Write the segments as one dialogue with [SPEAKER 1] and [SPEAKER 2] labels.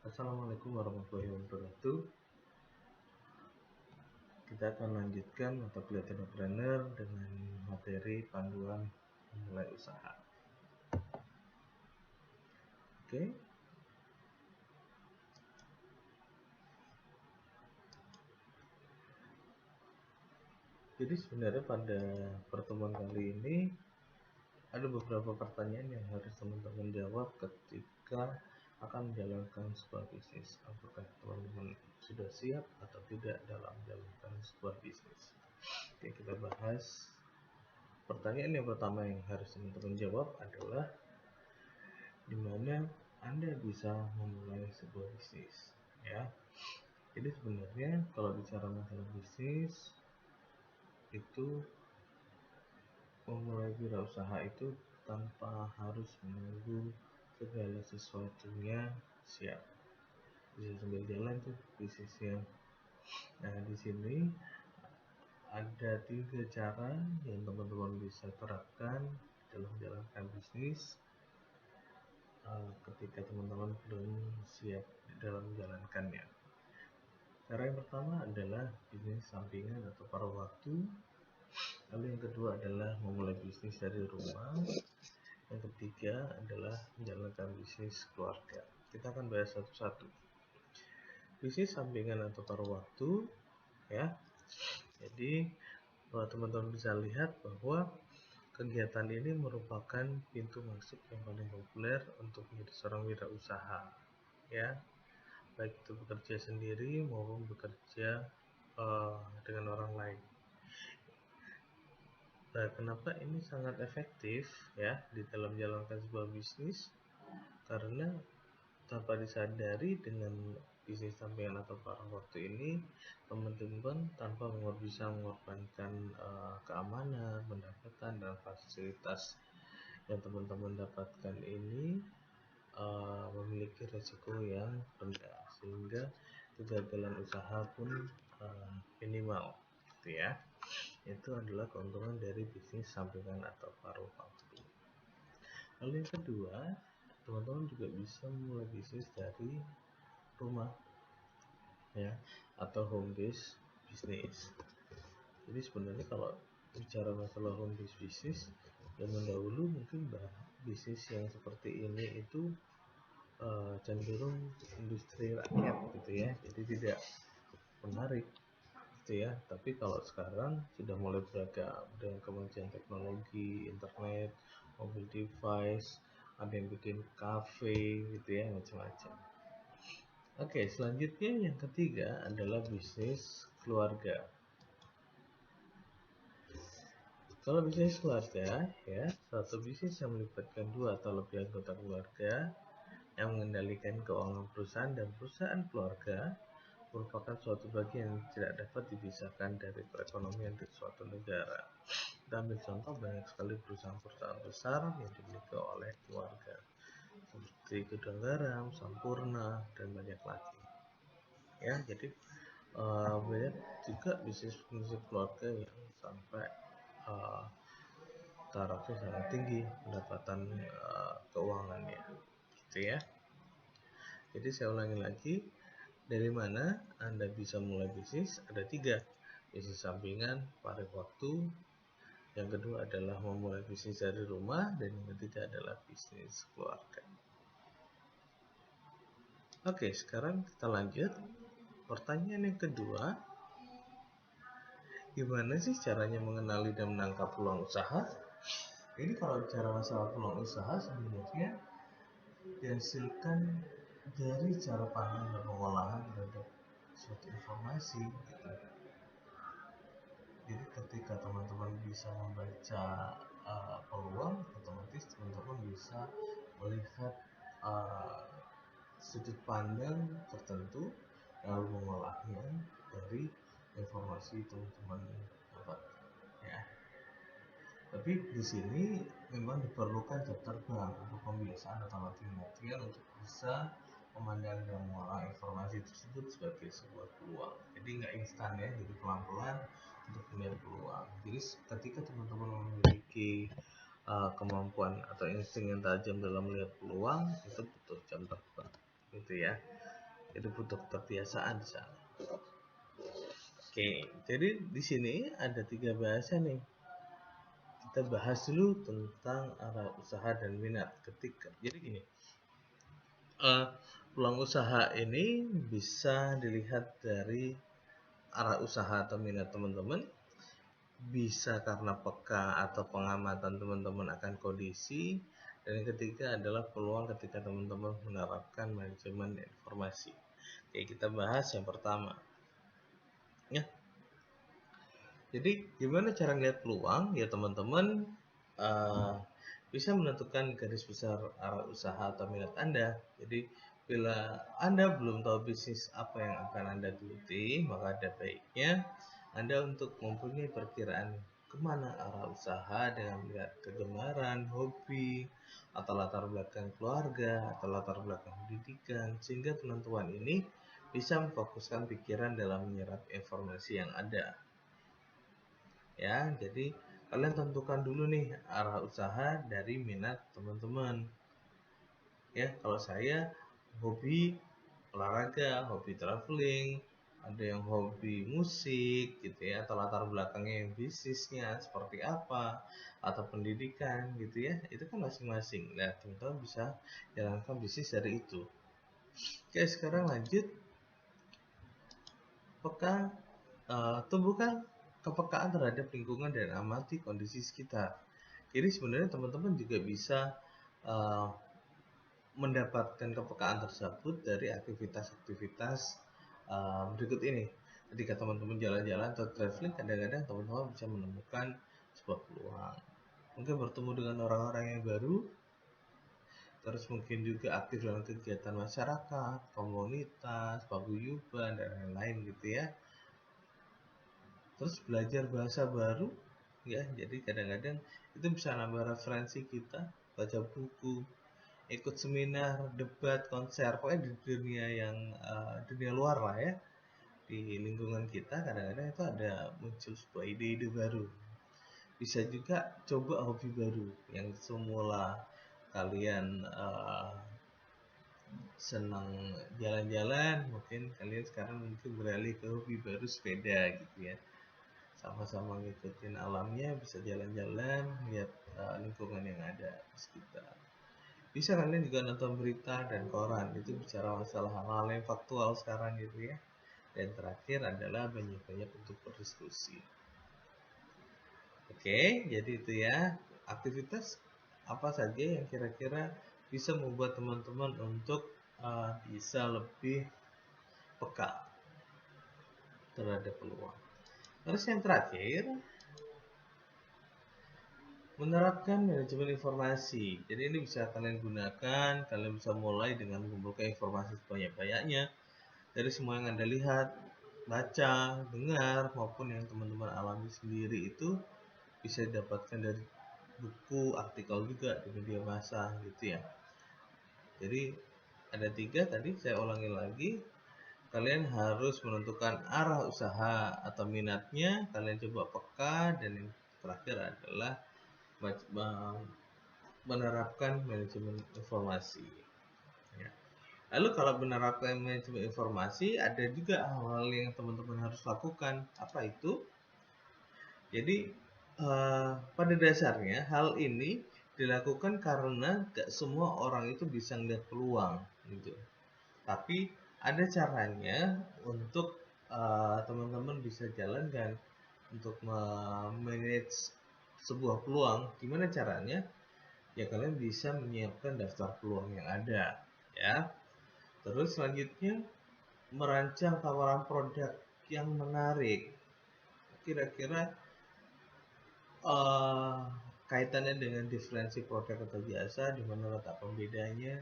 [SPEAKER 1] Assalamualaikum warahmatullahi wabarakatuh. Kita akan lanjutkan mata kuliah entrepreneur dengan materi panduan memulai usaha. Oke. Jadi sebenarnya pada pertemuan kali ini ada beberapa pertanyaan yang harus teman-teman jawab ketika akan menjalankan sebuah bisnis. Apakah teman-teman sudah siap atau tidak dalam menjalankan sebuah bisnis? Oke, kita bahas. Pertanyaan yang pertama yang harus teman-teman jawab adalah di mana Anda bisa memulai sebuah bisnis, ya. Jadi sebenarnya kalau bicara masalah bisnis itu memulai wirausaha itu tanpa harus menunggu segala sesuatunya siap. Bisa sambil jalan tuh bisnisnya. Nah, di sini ada 3 cara yang teman-teman bisa terapkan dalam menjalankan bisnis ketika teman-teman belum siap dalam menjalankannya. Cara yang pertama adalah bisnis sampingan atau paruh waktu. Lalu yang kedua adalah memulai bisnis dari rumah. Yang ketiga adalah menjalankan bisnis keluarga. Kita akan bahas satu-satu. Bisnis sampingan atau paruh waktu, ya. Jadi teman-teman bisa lihat bahwa kegiatan ini merupakan pintu masuk yang paling populer untuk menjadi seorang wirausaha, ya. Baik itu bekerja sendiri maupun bekerja dengan orang lain. Nah, kenapa ini sangat efektif ya di dalam menjalankan sebuah bisnis? Karena tanpa disadari dengan bisnis sampingan atau paruh waktu ini, teman-teman tanpa bisa mengorbankan keamanan, pendapatan, dan fasilitas yang teman-teman dapatkan ini memiliki resiko yang rendah, sehingga kegagalan usaha pun minimal, gitu ya. Itu adalah keuntungan dari bisnis sampingan atau paruh waktu. Lalu yang kedua, teman-teman juga bisa memulai bisnis dari rumah, ya, atau home based business. Jadi sebenarnya kalau bicara masalah home based business, zaman dahulu mungkin bisnis yang seperti ini itu cenderung industri rakyat gitu ya, jadi tidak menarik gitu ya. Tapi kalau sekarang sudah mulai beragam dengan kemajuan teknologi, internet, mobile device, ada yang bikin cafe gitu ya, macam-macam. Oke, selanjutnya yang ketiga adalah bisnis keluarga. Kalau bisnis keluarga, ya, satu bisnis yang melibatkan 2 atau lebih anggota keluarga yang mengendalikan keuangan perusahaan dan perusahaan keluarga merupakan suatu bagian yang tidak dapat dipisahkan dari perekonomian di suatu negara. Kita ambil contoh banyak sekali perusahaan-perusahaan besar yang dimiliki oleh keluarga, seperti Gudang Garam, Sampurna, dan banyak lagi. Ya, jadi banyak juga bisnis keluarga yang sampai tarafnya sangat tinggi pendapatan keuangannya, gitu ya. Jadi saya ulangi lagi, dari mana Anda bisa mulai bisnis? Ada 3, bisnis sampingan, paruh waktu. Yang kedua adalah memulai bisnis dari rumah, dan yang ketiga adalah bisnis keluarga. Oke, sekarang kita lanjut. Pertanyaan yang kedua, gimana sih caranya mengenali dan menangkap peluang usaha? Ini kalau bicara masalah peluang usaha, sebenarnya dihasilkan dari cara pandang dan pengolahan terhadap suatu informasi gitu. Jadi ketika teman-teman bisa membaca peluang, otomatis teman-teman bisa melihat sudut pandang tertentu lalu mengolahnya dari informasi teman-teman dapat, ya. Tapi di sini memang diperlukan jam terbang atau pembiasaan atau latihan untuk bisa memandang dan mengolah informasi tersebut sebagai sebuah peluang. Jadi nggak instan ya, jadi pelan-pelan untuk melihat peluang. Jadi ketika teman-teman memiliki kemampuan atau insting yang tajam dalam melihat peluang, itu butuh jam terbang, gitu ya. Itu butuh kebiasaan di sana. Oke, jadi di sini ada 3 bahasa nih. Kita bahas dulu tentang arah usaha dan minat. Jadi gini, peluang usaha ini bisa dilihat dari arah usaha atau minat teman-teman, bisa karena peka atau pengamatan teman-teman akan kondisi, dan yang ketiga adalah peluang ketika teman-teman menerapkan manajemen informasi. Oke, kita bahas yang pertama. Ya. Jadi gimana cara ngeliat peluang? Ya teman-teman bisa menentukan garis besar arah usaha atau minat Anda. Jadi bila Anda belum tahu bisnis apa yang akan Anda geluti, maka ada baiknya Anda untuk mempunyai perkiraan kemana arah usaha dengan melihat kegemaran, hobi, atau latar belakang keluarga, atau latar belakang pendidikan, sehingga penentuan ini bisa memfokuskan pikiran dalam menyerap informasi yang ada. Ya, jadi kalian tentukan dulu nih arah usaha dari minat teman-teman. Ya, kalau saya hobi olahraga, hobi traveling, ada yang hobi musik gitu ya, atau latar belakangnya bisnisnya seperti apa, atau pendidikan gitu ya, itu kan masing-masing. Nah, teman-teman bisa jalankan bisnis dari itu. Oke, sekarang lanjut. Peka, tumbuhkan kepekaan terhadap lingkungan dan amati kondisi sekitar. Jadi sebenarnya teman-teman juga bisa mendapatkan kepekaan tersebut dari aktivitas-aktivitas berikut ini. Ketika teman-teman jalan-jalan atau traveling, kadang-kadang teman-teman bisa menemukan sebuah peluang. Mungkin bertemu dengan orang-orang yang baru, terus mungkin juga aktif dalam kegiatan masyarakat, komunitas, paguyuban, dan lain-lain gitu ya. Terus belajar bahasa baru, ya. Jadi kadang-kadang itu bisa nambah referensi kita, baca buku, ikut seminar, debat, konser, pokoknya di dunia luar lah ya, di lingkungan kita kadang-kadang itu ada muncul sebuah ide-ide baru. Bisa juga coba hobi baru yang semula kalian senang jalan-jalan, mungkin kalian sekarang mungkin beralih ke hobi baru sepeda gitu ya. Sama-sama ngikutin alamnya, bisa jalan-jalan, lihat lingkungan yang ada di sekitar. Bisa kalian juga nonton berita dan koran, itu bicara masalah hal-hal yang faktual sekarang gitu ya. Dan terakhir adalah banyak-banyak untuk berdiskusi. Oke, jadi itu ya, aktivitas apa saja yang kira-kira bisa membuat teman-teman untuk bisa lebih peka terhadap peluang. Terus yang terakhir, menerapkan manajemen informasi. Jadi ini bisa kalian gunakan, kalian bisa mulai dengan mengumpulkan informasi sebanyak-banyaknya dari semua yang Anda lihat, baca, dengar, maupun yang teman-teman alami sendiri itu bisa didapatkan dari buku, artikel juga di media massa gitu ya. Jadi ada 3 tadi, saya ulangi lagi. Kalian harus menentukan arah usaha atau minatnya, kalian coba peka, dan yang terakhir adalah menerapkan manajemen informasi. Ya. Lalu kalau menerapkan manajemen informasi, ada juga hal-hal yang teman-teman harus lakukan. Apa itu? Jadi pada dasarnya hal ini dilakukan karena gak semua orang itu bisa melihat peluang gitu. Tapi ada caranya untuk teman-teman bisa jalankan untuk memanage sebuah peluang. Gimana caranya? Ya kalian bisa menyiapkan daftar peluang yang ada ya. Terus selanjutnya merancang tawaran produk yang menarik. Kira-kira kaitannya dengan diferensi produk atau jasa, di mana letak pembedanya.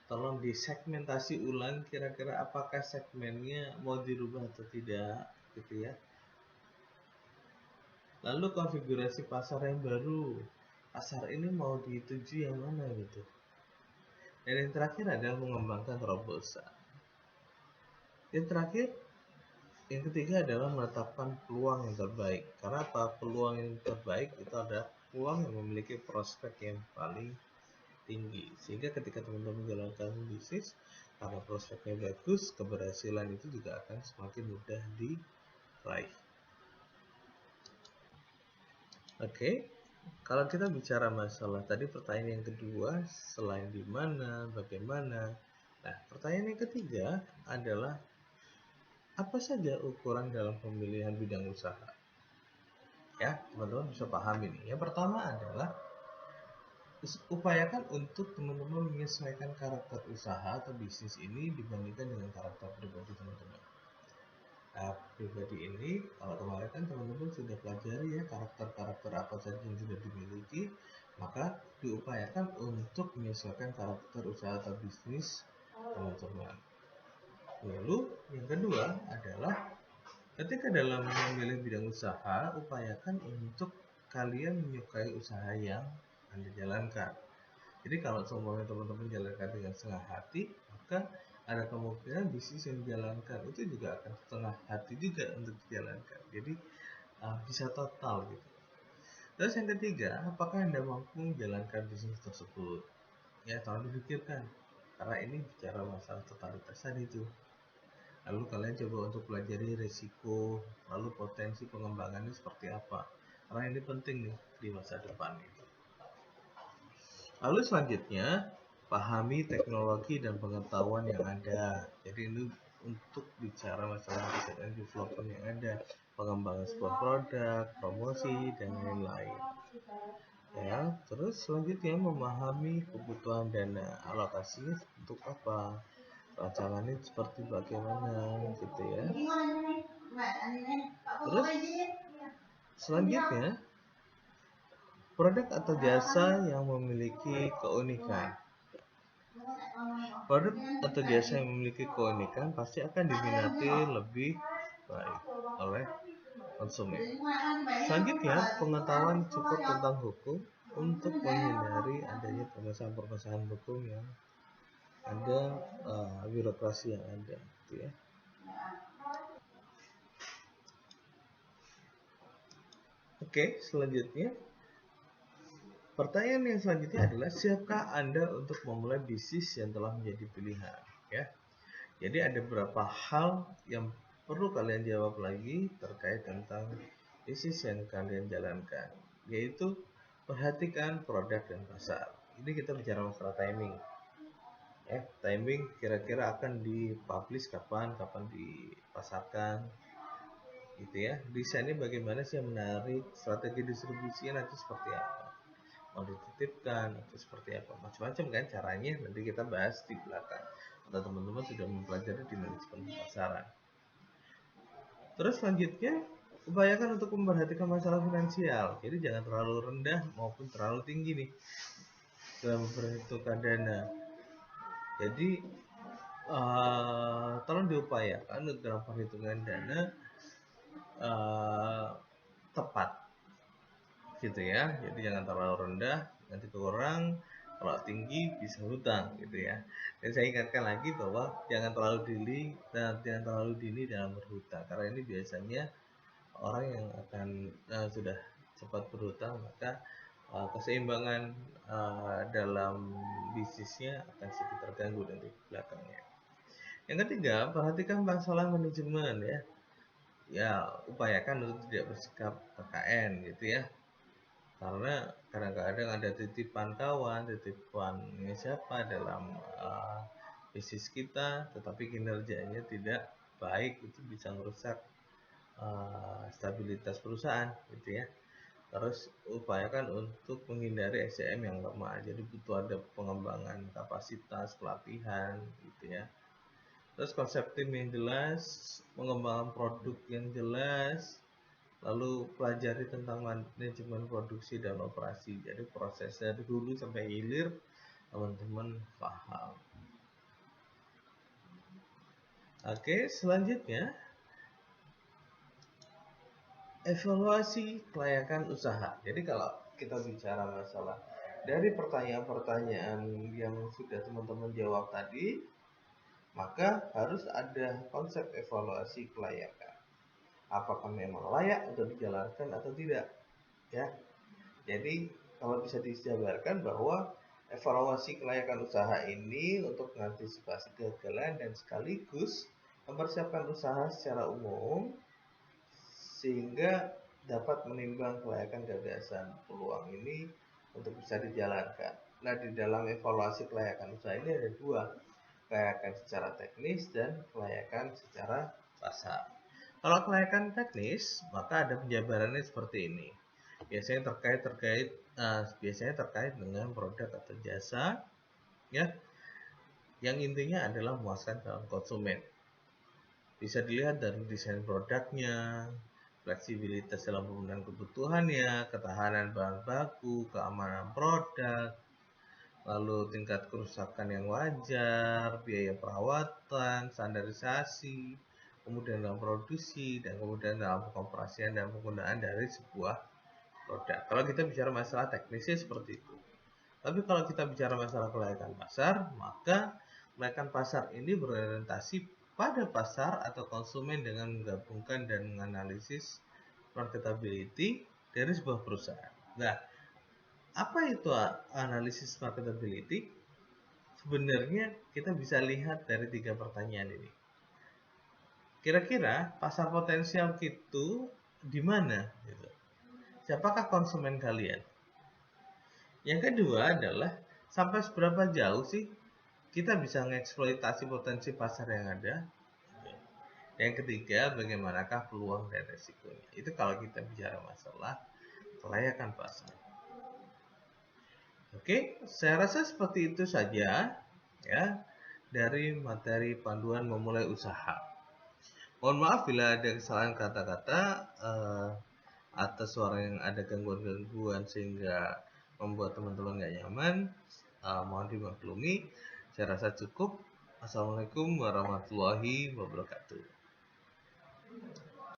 [SPEAKER 1] Tolong disegmentasi ulang, kira-kira apakah segmennya mau dirubah atau tidak gitu ya. Lalu konfigurasi pasar yang baru, pasar ini mau dituju yang mana gitu. Dan yang terakhir adalah mengembangkan terobosan. Yang ketiga adalah menetapkan peluang yang terbaik. Karena apa? Peluang yang terbaik itu ada peluang yang memiliki prospek yang paling tinggi. Sehingga ketika teman-teman menjalankan bisnis, Karena prospeknya bagus, keberhasilan itu juga akan semakin mudah diraih. Oke, kalau kita bicara masalah tadi pertanyaan yang kedua, selain di mana, bagaimana. Nah, pertanyaan yang ketiga adalah apa saja ukuran dalam pemilihan bidang usaha? Ya, teman-teman bisa paham ini. Yang pertama adalah upayakan untuk teman-teman menyesuaikan karakter usaha atau bisnis ini dibandingkan dengan karakter pribadi teman-teman. Nah, pribadi ini, kalau kemarin kan teman-teman sudah pelajari ya karakter-karakter apa saja yang sudah dimiliki, maka diupayakan untuk menyesuaikan karakter usaha atau bisnis teman-teman. Lalu yang kedua adalah ketika dalam memilih bidang usaha, upayakan untuk kalian menyukai usaha yang Anda jalankan. Jadi kalau semuanya teman-teman jalankan dengan setengah hati, maka ada kemungkinan bisnis yang dijalankan itu juga akan setengah hati juga untuk dijalankan. Jadi bisa total gitu. Terus yang ketiga, apakah Anda mampu menjalankan bisnis tersebut? Ya, tolong dipikirkan. Karena ini bicara masalah totalitas tadi itu. Lalu kalian coba untuk pelajari risiko, lalu potensi pengembangannya seperti apa. Karena ini penting nih di masa depan itu. Lalu selanjutnya, pahami teknologi dan pengetahuan yang ada. Jadi ini untuk bicara masalah research and development yang ada, pengembangan sebuah produk, promosi, dan lain-lain. Ya, terus selanjutnya memahami kebutuhan dana, alokasinya untuk apa, rancangannya seperti bagaimana, gitu ya. Terus selanjutnya, produk atau jasa yang memiliki keunikan. Produk atau jasa yang memiliki keunikan pasti akan diminati lebih baik oleh konsumen. Selanjutnya, pengetahuan cukup tentang hukum untuk menghindari adanya permasalahan-permasalahan hukum yang ada, birokrasi yang ada, gitu ya. Oke, selanjutnya. Pertanyaan yang selanjutnya adalah siapkah Anda untuk memulai bisnis yang telah menjadi pilihan? Ya, jadi ada beberapa hal yang perlu kalian jawab lagi terkait tentang bisnis yang kalian jalankan, yaitu perhatikan produk dan pasar. Ini kita bicara masalah timing. Ya, timing kira-kira akan dipublish kapan dipasarkan, gitu ya. Desainnya bagaimana sih yang menarik, strategi distribusinya nanti seperti apa, mau dititipkan atau seperti apa, macam-macam kan caranya, nanti kita bahas di belakang atau teman-teman sudah mempelajari di manajemen pemasaran. Terus selanjutnya, upayakan untuk memperhatikan masalah finansial, jadi jangan terlalu rendah maupun terlalu tinggi nih dalam memperhitungkan dana. Jadi tolong diupayakan dalam perhitungan dana tepat, gitu ya. Jadi jangan terlalu rendah nanti kurang, kalau tinggi bisa hutang, gitu ya. Dan saya ingatkan lagi bahwa jangan terlalu dini dalam berhutang, karena ini biasanya orang yang akan sudah cepat berhutang, maka keseimbangan dalam bisnisnya akan sedikit terganggu nanti belakangnya. Yang ketiga, perhatikan masalah manajemen ya. Ya, upayakan untuk tidak bersikap KKN, gitu ya. Karena kadang-kadang ada titipan kawan, titipan siapa dalam bisnis kita, tetapi kinerjanya tidak baik, itu bisa merusak stabilitas perusahaan, gitu ya. Terus upayakan untuk menghindari SDM yang lemah, jadi butuh ada pengembangan kapasitas, pelatihan, gitu ya. Terus konsep tim yang jelas, mengembangkan produk yang jelas, lalu pelajari tentang manajemen produksi dan operasi. Jadi proses dari hulu sampai hilir teman-teman paham. Oke, selanjutnya evaluasi kelayakan usaha. Jadi kalau kita bicara masalah dari pertanyaan-pertanyaan yang sudah teman-teman jawab tadi, maka harus ada konsep evaluasi kelayakan. Apakah memang layak untuk dijalankan atau tidak, ya. Jadi kalau bisa dijabarkan bahwa Evaluasi kelayakan usaha ini untuk mengantisipasi kegagalan dan sekaligus mempersiapkan usaha secara umum sehingga dapat menimbang kelayakan gagasan peluang ini untuk bisa dijalankan. Nah, di dalam evaluasi kelayakan usaha ini ada dua, kelayakan secara teknis dan kelayakan secara pasar. Kalau kelayakan teknis, maka ada penjabarannya seperti ini. Biasanya terkait dengan produk atau jasa, ya, yang intinya adalah memuaskan calon konsumen. Bisa dilihat dari desain produknya, fleksibilitas dalam pemenuhan kebutuhannya, ketahanan bahan baku, keamanan produk, lalu tingkat kerusakan yang wajar, biaya perawatan, standarisasi, kemudian dalam produksi, dan kemudian dalam pengoperasian dan penggunaan dari sebuah produk. Kalau kita bicara masalah teknisnya seperti itu. Tapi kalau kita bicara masalah kelayakan pasar, maka kelayakan pasar ini berorientasi pada pasar atau konsumen dengan menggabungkan dan menganalisis marketability dari sebuah perusahaan. Nah, apa itu analisis marketability? Sebenarnya kita bisa lihat dari 3 pertanyaan ini. Kira-kira pasar potensial itu di mana? Gitu. Siapakah konsumen kalian? Yang kedua adalah sampai seberapa jauh sih kita bisa mengeksploitasi potensi pasar yang ada. Yang ketiga, bagaimanakah peluang dan resikonya. Itu kalau kita bicara masalah kelayakan pasar. Oke, saya rasa seperti itu saja ya dari materi panduan memulai usaha. Mohon maaf bila ada kesalahan kata-kata atau suara yang ada gangguan-gangguan sehingga membuat teman-teman gak nyaman. Mohon dimaklumi. Saya rasa cukup. Assalamualaikum warahmatullahi wabarakatuh.